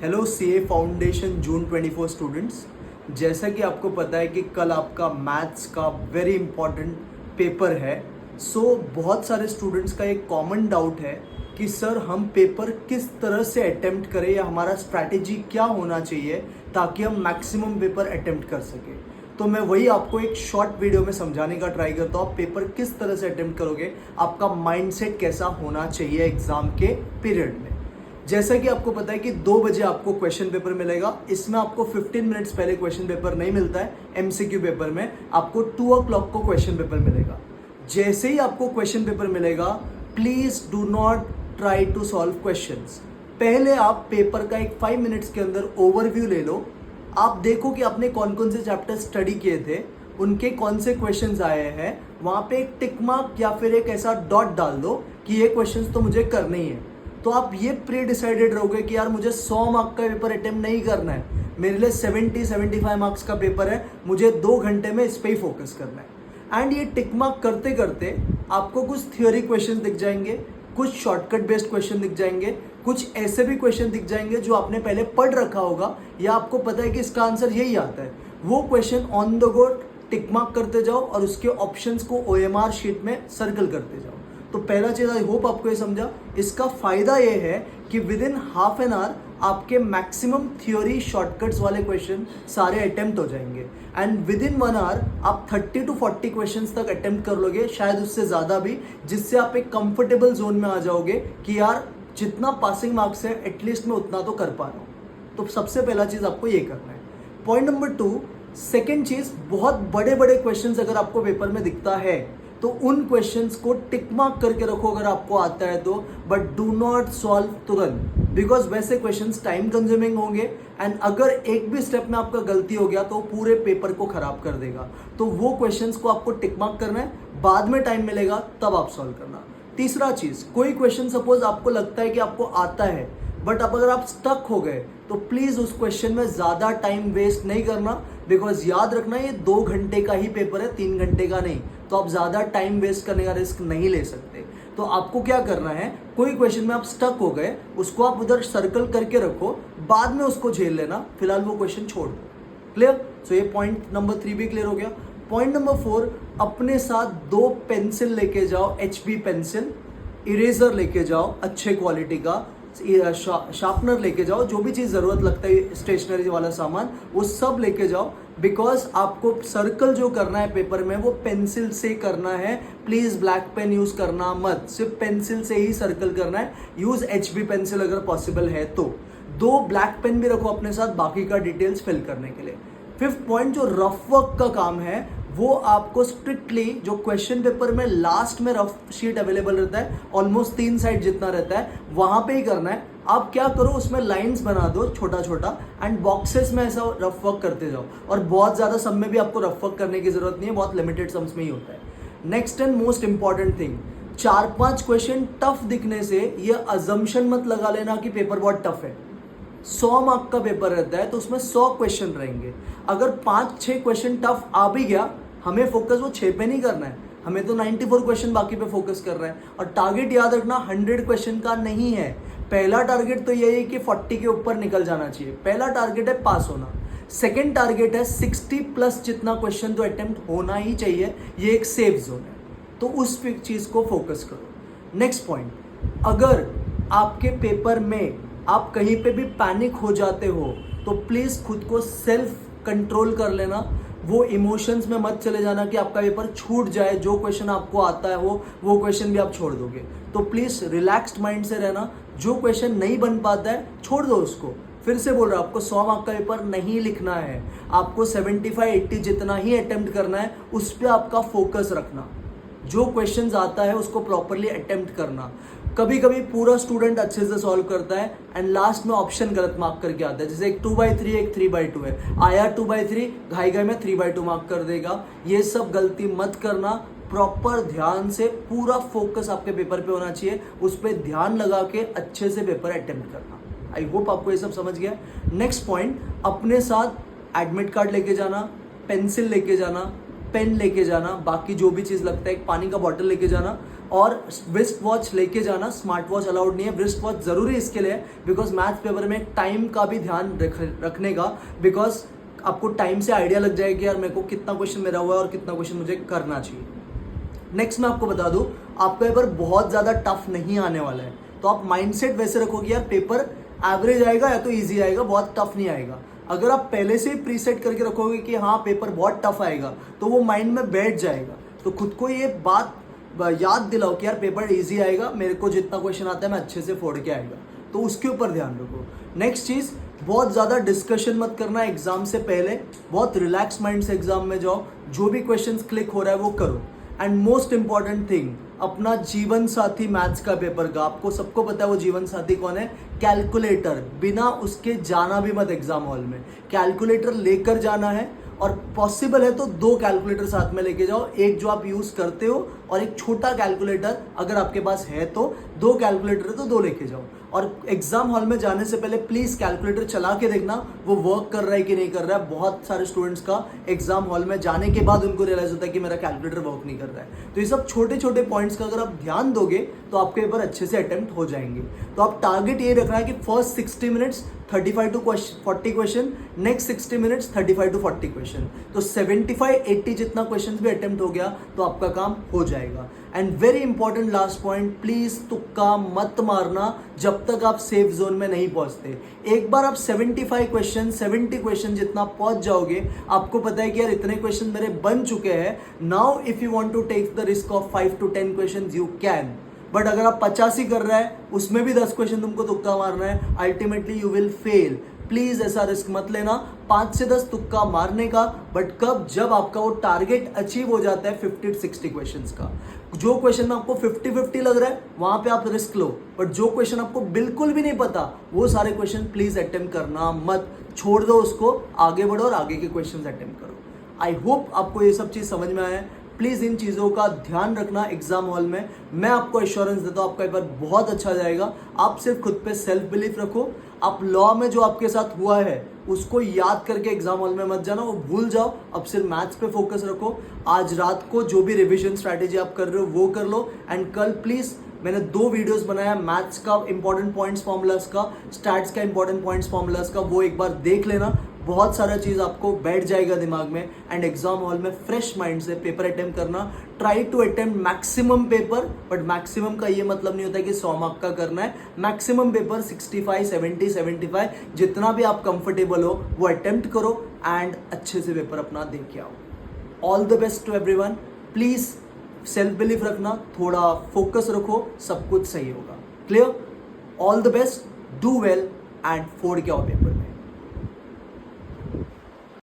Hello CA foundation जून 24 students. जैसा कि आपको पता है कि कल आपका मैथ्स का वेरी इंपॉर्टेंट पेपर है। बहुत सारे स्टूडेंट्स का एक कॉमन डाउट है कि सर हम पेपर किस तरह से अटेम्प्ट करें या हमारा स्ट्रैटेजी क्या होना चाहिए ताकि हम मैक्सिमम पेपर अटेम्प्ट कर सकें। तो मैं वही आपको एक शॉर्ट वीडियो में समझाने का ट्राई करता हूँ। आप पेपर किस तरह से अटेम्प्ट करोगे, आपका माइंडसेट कैसा होना चाहिए एग्जाम के पीरियड में। जैसा कि आपको पता है कि 2 बजे आपको क्वेश्चन पेपर मिलेगा। इसमें आपको 15 मिनट्स पहले क्वेश्चन पेपर नहीं मिलता है। एमसीक्यू पेपर में आपको 2 o'clock को क्वेश्चन पेपर मिलेगा। जैसे ही आपको क्वेश्चन पेपर मिलेगा, please do not try to solve questions. पहले आप पेपर का एक 5 मिनट्स के अंदर ओवरव्यू ले लो। आप देखो कि आपने कौन कौन से चैप्टर स्टडी किए थे, उनके कौन से क्वेश्चंस आए हैं। वहां पे एक टिक मार्क या फिर एक ऐसा डॉट डाल दो कि ये क्वेश्चंस तो मुझे करने ही है। तो आप ये प्री डिसाइडेड रहोगे कि यार मुझे 100 मार्क का पेपर अटेम्प्ट नहीं करना है, मेरे लिए 70-75 मार्क्स का पेपर है, मुझे 2 घंटे में इस पे ही फोकस करना है। एंड ये टिक मार्क करते करते आपको कुछ थियोरी क्वेश्चन दिख जाएंगे, कुछ शॉर्टकट बेस्ड क्वेश्चन दिख जाएंगे, कुछ ऐसे भी क्वेश्चन दिख जाएंगे जो आपने पहले पढ़ रखा होगा या आपको पता है कि इसका आंसर यही आता है। वो question on the go tick mark करते जाओ और उसके ऑप्शंस को ओएमआर शीट में सर्कल करते जाओ। तो पहला चीज, आई होप आपको ये समझा। इसका फायदा ये है कि with in half an hour आपके मैक्सिमम थ्योरी शॉर्टकट्स वाले क्वेश्चन सारे अटेम्प्ट हो जाएंगे। एंड विद इन 1 आवर आप 30 to 40 क्वेश्चंस तक अटेम्प्ट कर लोगे, शायद उससे ज्यादा भी, जिससे आप एक कंफर्टेबल जोन में आ जाओगे कि यार जितना पासिंग मार्क्स है एटलीस्ट मैं उतना तो कर पा रहा हूँ। तो सबसे पहला चीज आपको ये करना है। पॉइंट नंबर 2, सेकेंड चीज, बहुत बड़े बड़े क्वेश्चन अगर आपको पेपर में दिखता है तो उन क्वेश्चंस को टिक मार्क करके रखो अगर आपको आता है तो, बट डू नॉट सॉल्व तुरंत, बिकॉज वैसे क्वेश्चंस टाइम कंज्यूमिंग होंगे एंड अगर एक भी स्टेप में आपका गलती हो गया तो पूरे पेपर को खराब कर देगा। तो वो क्वेश्चंस को आपको टिक मार्क करना है, बाद में टाइम मिलेगा तब आप सॉल्व करना। तीसरा चीज, कोई क्वेश्चन सपोज आपको लगता है कि आपको आता है बट अब अगर आप स्टक हो गए तो प्लीज उस क्वेश्चन में ज्यादा टाइम वेस्ट नहीं करना, बिकॉज याद रखना ये 2 घंटे का ही पेपर है, 3 घंटे का नहीं। तो आप ज्यादा टाइम वेस्ट करने का रिस्क नहीं ले सकते। तो आपको क्या करना है, कोई क्वेश्चन में आप स्टक हो गए उसको आप उधर सर्कल करके रखो, बाद में उसको झेल लेना, फिलहाल वो क्वेश्चन छोड़ दो। क्लियर? सो ये पॉइंट नंबर 3 भी क्लियर हो गया। पॉइंट नंबर 4, अपने साथ 2 पेंसिल लेके जाओ, HB पेंसिल, इरेजर लेके जाओ अच्छे क्वालिटी का, शार्पनर लेके जाओ, जो भी चीज जरूरत लगता है स्टेशनरी वाला सामान वो सब लेके जाओ। बिकॉज आपको सर्कल जो करना है पेपर में वो पेंसिल से करना है। प्लीज ब्लैक पेन यूज करना मत, सिर्फ पेंसिल से ही सर्कल करना है। यूज HB पेंसिल अगर पॉसिबल है तो। 2 ब्लैक पेन भी रखो अपने साथ बाकी का डिटेल्स फिल करने के लिए। 5th पॉइंट, जो रफ वर्क का काम है वो आपको स्ट्रिक्टली, जो क्वेश्चन पेपर में लास्ट में रफ शीट अवेलेबल रहता है, ऑलमोस्ट 3 साइड जितना रहता है, वहां पे ही करना है। आप क्या करो, उसमें लाइंस बना दो छोटा छोटा एंड बॉक्सेस में ऐसा रफ वर्क करते जाओ। और बहुत ज्यादा सम में भी आपको रफ वर्क करने की जरूरत नहीं है, बहुत लिमिटेड सम्स में ही होता है। Next and most important thing, 4-5 question tough दिखने से ये अजम्पशन मत लगा लेना कि पेपर बहुत टफ है। 100 मार्क का पेपर रहता है तो उसमें 100 क्वेश्चन रहेंगे। अगर 5-6 क्वेश्चन टफ आ भी गया, हमें फोकस वो 6 पे नहीं करना है, हमें तो 94 क्वेश्चन बाकी पे फोकस कर रहा है। और टारगेट याद रखना 100 क्वेश्चन का नहीं है। पहला टारगेट तो यही है कि 40 के ऊपर निकल जाना चाहिए। पहला टारगेट है पास होना। सेकंड टारगेट है 60+ जितना क्वेश्चन तो अटेम्प्ट होना ही चाहिए, ये एक सेफ जोन है, तो उस चीज को फोकस करो। नेक्स्ट पॉइंट, अगर आपके पेपर में आप कहीं पे भी पैनिक हो जाते हो तो प्लीज खुद को सेल्फ कंट्रोल कर लेना। वो इमोशंस में मत चले जाना कि आपका पेपर छूट जाए, जो क्वेश्चन आपको आता है वो क्वेश्चन भी आप छोड़ दोगे। तो प्लीज रिलैक्स्ड माइंड से रहना। जो क्वेश्चन नहीं बन पाता है छोड़ दो उसको। फिर से बोल रहा हूं, आपको 100 मार्क का पेपर नहीं लिखना है, आपको 75-80 जितना ही अटेम्प्ट करना है, उस पर आपका फोकस रखना। जो क्वेश्चंस आता है उसको प्रॉपरली अटेम्प्ट करना। कभी कभी पूरा स्टूडेंट अच्छे से सॉल्व करता है एंड लास्ट में ऑप्शन गलत मार्क करके आता है, जैसे एक 2/3 एक 3/2 है, आया 2/3, घाई घाई में 3/2 मार्क कर देगा। ये सब गलती मत करना। प्रॉपर ध्यान से पूरा फोकस आपके पेपर पे होना चाहिए, उस पर ध्यान लगा के अच्छे से पेपर अटेम्प्ट करना। आई होप आपको ये सब समझ गया। नेक्स्ट पॉइंट, अपने साथ एडमिट कार्ड लेके जाना, पेंसिल लेके जाना, पेन लेके जाना, बाकी जो भी चीज लगता है, एक पानी का बॉटल लेके जाना। और रिस्ट वॉच लेके जाना, स्मार्ट वॉच अलाउड नहीं है। रिस्ट वॉच जरूरी इसके लिए बिकॉज मैथ्स पेपर में टाइम का भी ध्यान रखने का, बिकॉज आपको टाइम से आइडिया लग जाएगी यार मेरे को कितना क्वेश्चन मेरा हुआ है और कितना क्वेश्चन मुझे करना चाहिए। नेक्स्ट मैं आपको बता दूं, आपका पेपर बहुत ज़्यादा टफ नहीं आने वाला है, तो आप माइंडसेट वैसे रखोगे यार पेपर एवरेज आएगा या तो ईजी आएगा, बहुत टफ नहीं आएगा। अगर आप पहले से ही प्रीसेट करके रखोगे कि हाँ पेपर बहुत टफ आएगा तो वो माइंड में बैठ जाएगा। तो खुद को ये बात याद दिलाओ कि यार पेपर इजी आएगा, मेरे को जितना क्वेश्चन आता है मैं अच्छे से फोड़ के आएगा, तो उसके ऊपर ध्यान रखो। नेक्स्ट चीज़, बहुत ज़्यादा डिस्कशन मत करना एग्जाम से पहले, बहुत रिलैक्स माइंड से एग्जाम में जाओ, जो भी क्वेश्चंस क्लिक हो रहा है वो करो। एंड मोस्ट इंपॉर्टेंट थिंग, अपना जीवन साथी मैथ्स का पेपर का, आपको सबको पता है वो जीवन साथी कौन है, कैलकुलेटर। बिना उसके जाना भी मत एग्जाम हॉल में, कैलकुलेटर लेकर जाना है, और पॉसिबल है तो 2 कैलकुलेटर साथ में लेके जाओ, एक जो आप यूज करते हो और एक छोटा कैलकुलेटर अगर आपके पास है तो। 2 कैलकुलेटर है तो 2 लेके जाओ। और एग्जाम हॉल में जाने से पहले प्लीज कैलकुलेटर चला के देखना वो वर्क कर रहा है कि नहीं कर रहा है। बहुत सारे स्टूडेंट्स का एग्जाम हॉल में जाने के बाद उनको रियलाइज होता है कि मेरा कैलकुलेटर वर्क नहीं कर रहा है। तो ये सब छोटे छोटे पॉइंट्स का अगर आप ध्यान दोगे तो आपके पेपर अच्छे से अटेम्प्ट हो जाएंगे। तो आप टारगेट ये रखना है कि first 60 minutes 35 to 40 question, next 60 minutes 35 to 40 question. तो 75-80 जितना क्वेश्चन भी अटेम्प्ट हो गया तो आपका काम हो जाएगा। And very important last point, please तुक्का मत मारना जब तक आप सेफ जोन में नहीं पहुंचते। एक बार आप 75 क्वेश्चन 70 क्वेश्चन जितना पहुंच जाओगे, आपको पता है कि यार इतने क्वेश्चन मेरे बन चुके हैं, now if you want to take the risk of 5 to 10 question you can. But अगर आप 50 ही कर रहा है, उसमें भी 10 क्वेश्चन तुमको तुक्का मारना है, ultimately you will fail. Please ऐसा रिस्क मत लेना 5 से 10 तुक्का मारने का। बट कब, जब आपका वो टारगेट अचीव हो जाता है 50 to 60 क्वेश्चंस का। जो क्वेश्चन में आपको 50-50 लग रहा है वहां पे आप रिस्क लो, बट जो क्वेश्चन आपको बिल्कुल भी नहीं पता वो सारे क्वेश्चन प्लीज अटेम्प्ट करना मत, छोड़ दो उसको, आगे बढ़ो और आगे के क्वेश्चन अटेम्प्ट करो। आई होप आपको ये सब चीज समझ में आया है। प्लीज इन चीजों का ध्यान रखना एग्जाम हॉल में। मैं आपको एश्योरेंस देता हूं आपका पेपर बहुत अच्छा जाएगा। आप सिर्फ खुद पे सेल्फ बिलीफ रखो। आप लॉ में जो आपके साथ हुआ है उसको याद करके एग्जाम हॉल में मत जाना, वो भूल जाओ। अब सिर्फ मैथ्स पे फोकस रखो। आज रात को जो भी रिविजन स्ट्रैटेजी आप कर रहे हो वो कर लो। एंड कल प्लीज, मैंने 2 वीडियोस बनाया मैथ्स का इंपॉर्टेंट पॉइंट्स फॉर्मूलाज का, स्टैट्स का इंपॉर्टेंट पॉइंट्स फॉर्मूलाज का, वो एक बार देख लेना। बहुत सारा चीज़ आपको बैठ जाएगा दिमाग में। एंड एग्जाम हॉल में फ्रेश माइंड से पेपर अटेम्प्ट करना। Try to attempt maximum paper, but maximum का ये मतलब नहीं होता कि 100 मार्क का करना है। मैक्सिमम पेपर 65, 70, 75 जितना भी आप कंफर्टेबल हो वो अटेम्प्ट करो एंड अच्छे से पेपर अपना दे के आओ। All the best to everyone. Please self belief रखना, थोड़ा फोकस रखो, सब कुछ सही होगा। Clear? All the best, do well and फोड़ के आओ पेपर।